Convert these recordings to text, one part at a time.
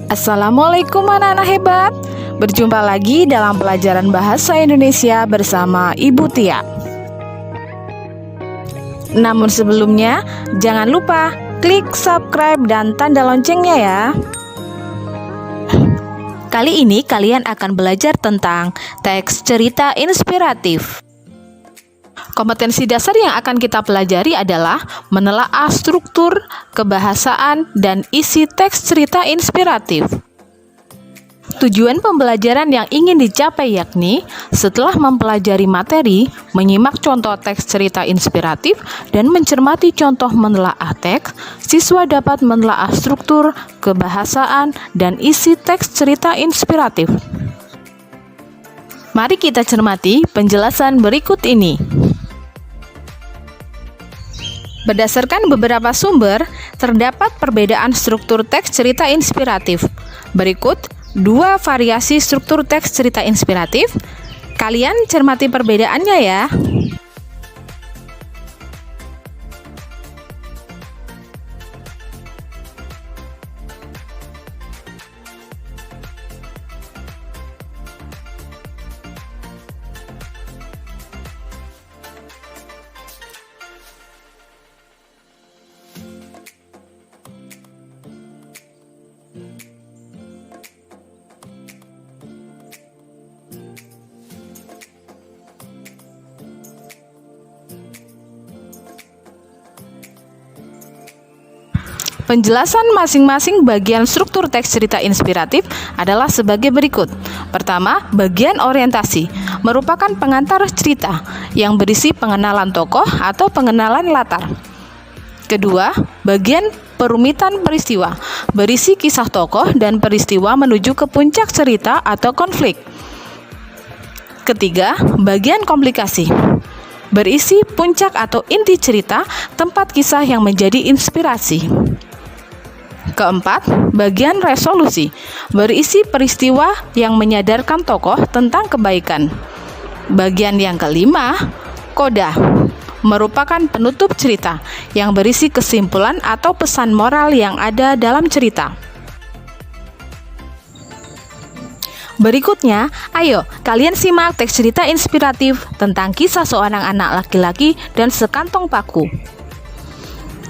Assalamualaikum anak-anak hebat. Berjumpa lagi dalam pelajaran bahasa Indonesia bersama Ibu Tia. Namun sebelumnya, jangan lupa klik subscribe dan tanda loncengnya ya. Kali ini kalian akan belajar tentang teks cerita inspiratif. Kompetensi dasar yang akan kita pelajari adalah menelaah struktur, kebahasaan, dan isi teks cerita inspiratif. Tujuan pembelajaran yang ingin dicapai yakni setelah mempelajari materi, menyimak contoh teks cerita inspiratif, dan mencermati contoh menelaah teks, siswa dapat menelaah struktur, kebahasaan, dan isi teks cerita inspiratif. Mari kita cermati penjelasan berikut ini. Berdasarkan beberapa sumber, terdapat perbedaan struktur teks cerita inspiratif. Berikut 2 variasi struktur teks cerita inspiratif. Kalian cermati perbedaannya ya. Penjelasan masing-masing bagian struktur teks cerita inspiratif adalah sebagai berikut. Pertama, bagian orientasi merupakan pengantar cerita yang berisi pengenalan tokoh atau pengenalan latar. Kedua, bagian perumitan peristiwa berisi kisah tokoh dan peristiwa menuju ke puncak cerita atau konflik. Ketiga, bagian komplikasi berisi puncak atau inti cerita, tempat kisah yang menjadi inspirasi. Keempat, bagian resolusi berisi peristiwa yang menyadarkan tokoh tentang kebaikan. Bagian yang kelima, koda merupakan penutup cerita yang berisi kesimpulan atau pesan moral yang ada dalam cerita. Berikutnya, ayo kalian simak teks cerita inspiratif tentang kisah seorang anak laki-laki dan sekantong paku.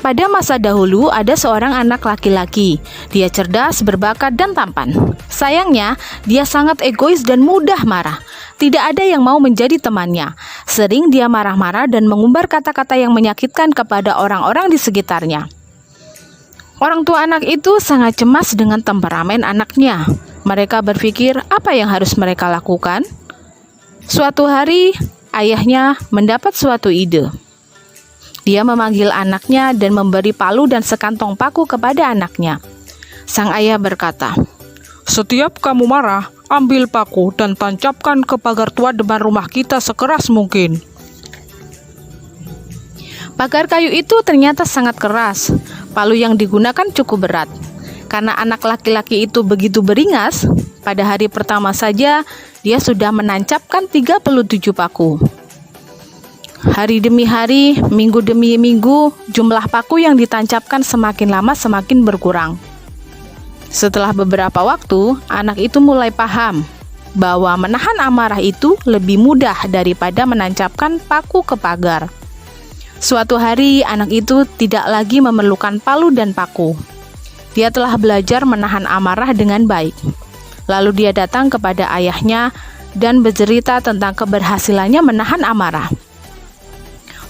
Pada masa dahulu ada seorang anak laki-laki. Dia cerdas, berbakat, dan tampan. Sayangnya, dia sangat egois dan mudah marah. Tidak ada yang mau menjadi temannya. Sering dia marah-marah dan mengumbar kata-kata yang menyakitkan kepada orang-orang di sekitarnya. Orang tua anak itu sangat cemas dengan temperamen anaknya. Mereka berpikir apa yang harus mereka lakukan. Suatu hari, ayahnya mendapat suatu ide. Dia memanggil anaknya dan memberi palu dan sekantong paku kepada anaknya. Sang ayah berkata, "Setiap kamu marah, ambil paku dan tancapkan ke pagar tua depan rumah kita sekeras mungkin." Pagar kayu itu ternyata sangat keras. Palu yang digunakan cukup berat. Karena anak laki-laki itu begitu beringas, pada hari pertama saja dia sudah menancapkan 37 paku. Hari demi hari, minggu demi minggu, jumlah paku yang ditancapkan semakin lama semakin berkurang. Setelah beberapa waktu, anak itu mulai paham bahwa menahan amarah itu lebih mudah daripada menancapkan paku ke pagar. Suatu hari, anak itu tidak lagi memerlukan palu dan paku. Dia telah belajar menahan amarah dengan baik. Lalu dia datang kepada ayahnya dan bercerita tentang keberhasilannya menahan amarah.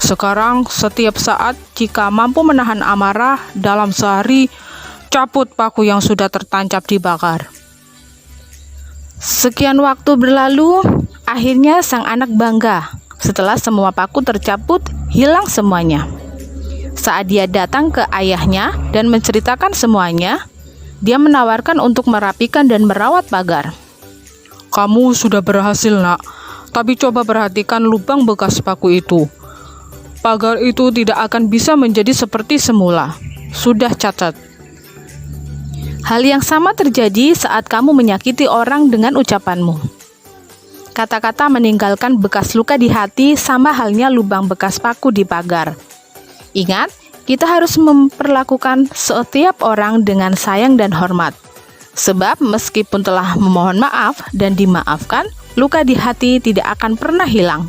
"Sekarang setiap saat jika mampu menahan amarah dalam sehari, cabut paku yang sudah tertancap di pagar." Sekian waktu berlalu, akhirnya sang anak bangga. Setelah semua paku tercabut, hilang semuanya. Saat dia datang ke ayahnya dan menceritakan semuanya, dia menawarkan untuk merapikan dan merawat pagar. "Kamu sudah berhasil, Nak, tapi coba perhatikan lubang bekas paku itu. Pagar itu tidak akan bisa menjadi seperti semula. Sudah cacat." Hal yang sama terjadi saat kamu menyakiti orang dengan ucapanmu. Kata-kata meninggalkan bekas luka di hati sama halnya lubang bekas paku di pagar. Ingat, kita harus memperlakukan setiap orang dengan sayang dan hormat. Sebab meskipun telah memohon maaf dan dimaafkan, luka di hati tidak akan pernah hilang.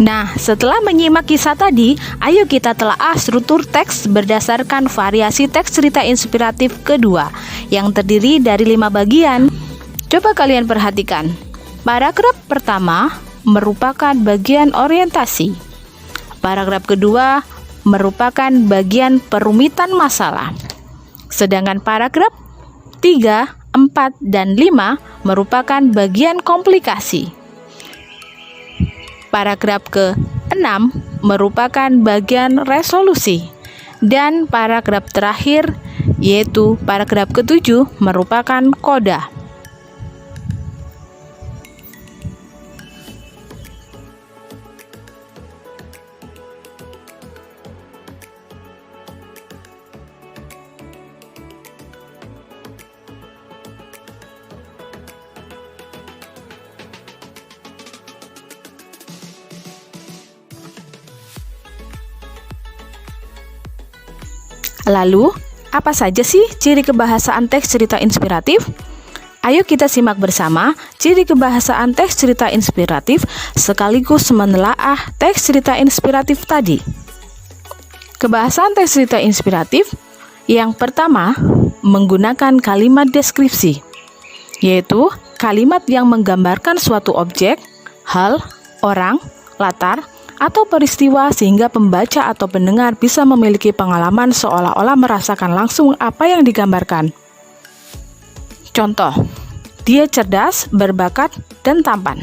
Nah, setelah menyimak kisah tadi, ayo kita telaah struktur teks berdasarkan variasi teks cerita inspiratif kedua yang terdiri dari 5 bagian. Coba kalian perhatikan. Paragraf pertama merupakan bagian orientasi. Paragraf kedua merupakan bagian perumitan masalah. Sedangkan paragraf 3, 4, dan 5 merupakan bagian komplikasi. Paragraf ke-6 merupakan bagian resolusi. Dan paragraf terakhir, yaitu paragraf ke-7, merupakan koda. Lalu, apa saja sih ciri kebahasaan teks cerita inspiratif? Ayo kita simak bersama ciri kebahasaan teks cerita inspiratif sekaligus menelaah teks cerita inspiratif tadi. Kebahasaan teks cerita inspiratif yang pertama menggunakan kalimat deskripsi, yaitu kalimat yang menggambarkan suatu objek, hal, orang, latar, atau peristiwa sehingga pembaca atau pendengar bisa memiliki pengalaman seolah-olah merasakan langsung apa yang digambarkan. Contoh, dia cerdas, berbakat, dan tampan.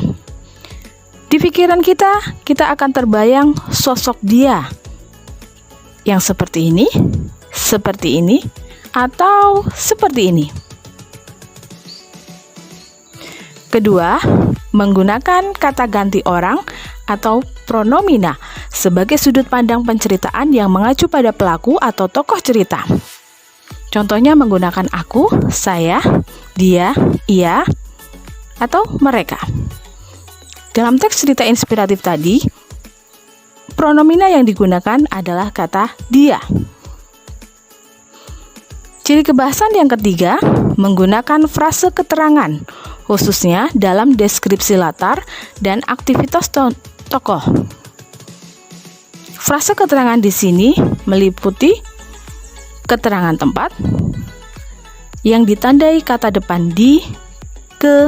Di pikiran kita akan terbayang sosok dia yang seperti ini, atau seperti ini. Kedua, menggunakan kata ganti orang atau pronomina sebagai sudut pandang penceritaan yang mengacu pada pelaku atau tokoh cerita. Contohnya menggunakan aku, saya, dia, ia, atau mereka. Dalam teks cerita inspiratif tadi, pronomina yang digunakan adalah kata dia. Ciri kebahasan yang ketiga, menggunakan frase keterangan, khususnya dalam deskripsi latar dan aktivitas tokoh. Frase keterangan di sini meliputi keterangan tempat yang ditandai kata depan di, ke,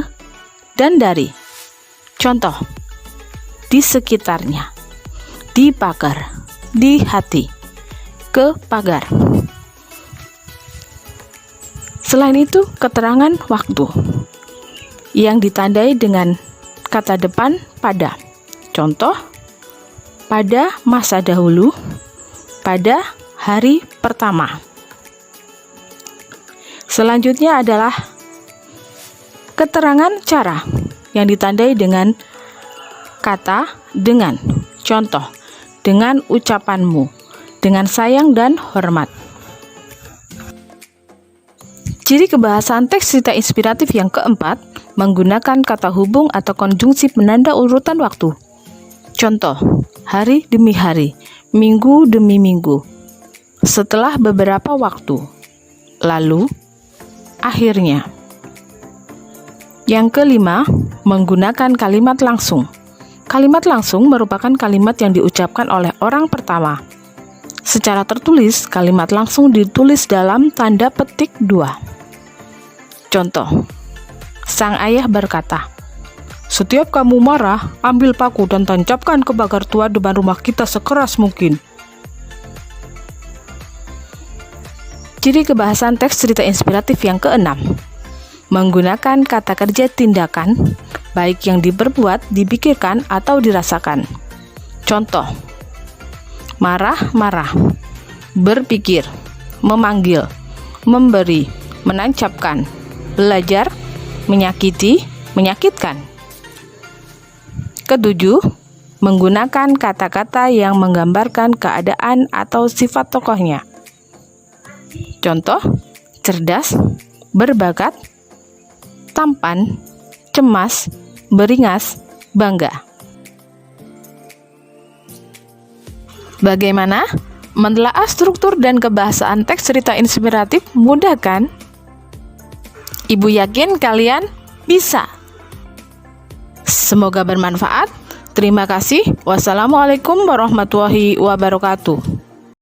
dan dari. Contoh, di sekitarnya, di pagar, di hati, ke pagar. Selain itu, keterangan waktu yang ditandai dengan kata depan pada. Contoh, pada masa dahulu, pada hari pertama. Selanjutnya adalah keterangan cara yang ditandai dengan kata dengan. Contoh, dengan ucapanmu, dengan sayang dan hormat. Ciri kebahasaan teks cerita inspiratif yang keempat, menggunakan kata hubung atau konjungsi penanda urutan waktu. Contoh, hari demi hari, minggu demi minggu, setelah beberapa waktu, lalu, akhirnya. Yang kelima, menggunakan kalimat langsung. Kalimat langsung merupakan kalimat yang diucapkan oleh orang pertama. Secara tertulis, kalimat langsung ditulis dalam tanda petik 2. Contoh, sang ayah berkata, "Setiap kamu marah, ambil paku dan tancapkan ke pagar tua depan rumah kita sekeras mungkin." Ciri kebahasan teks cerita inspiratif yang keenam, menggunakan kata kerja tindakan, baik yang diperbuat, dipikirkan, atau dirasakan. Contoh, marah-marah, berpikir, memanggil, memberi, menancapkan, belajar, menyakiti, menyakitkan. Ketujuh, menggunakan kata-kata yang menggambarkan keadaan atau sifat tokohnya. Contoh, cerdas, berbakat, tampan, cemas, beringas, bangga. Bagaimana? Menelaah struktur dan kebahasaan teks cerita inspiratif mudah kan? Ibu yakin kalian bisa. Semoga bermanfaat. Terima kasih. Wassalamualaikum warahmatullahi wabarakatuh.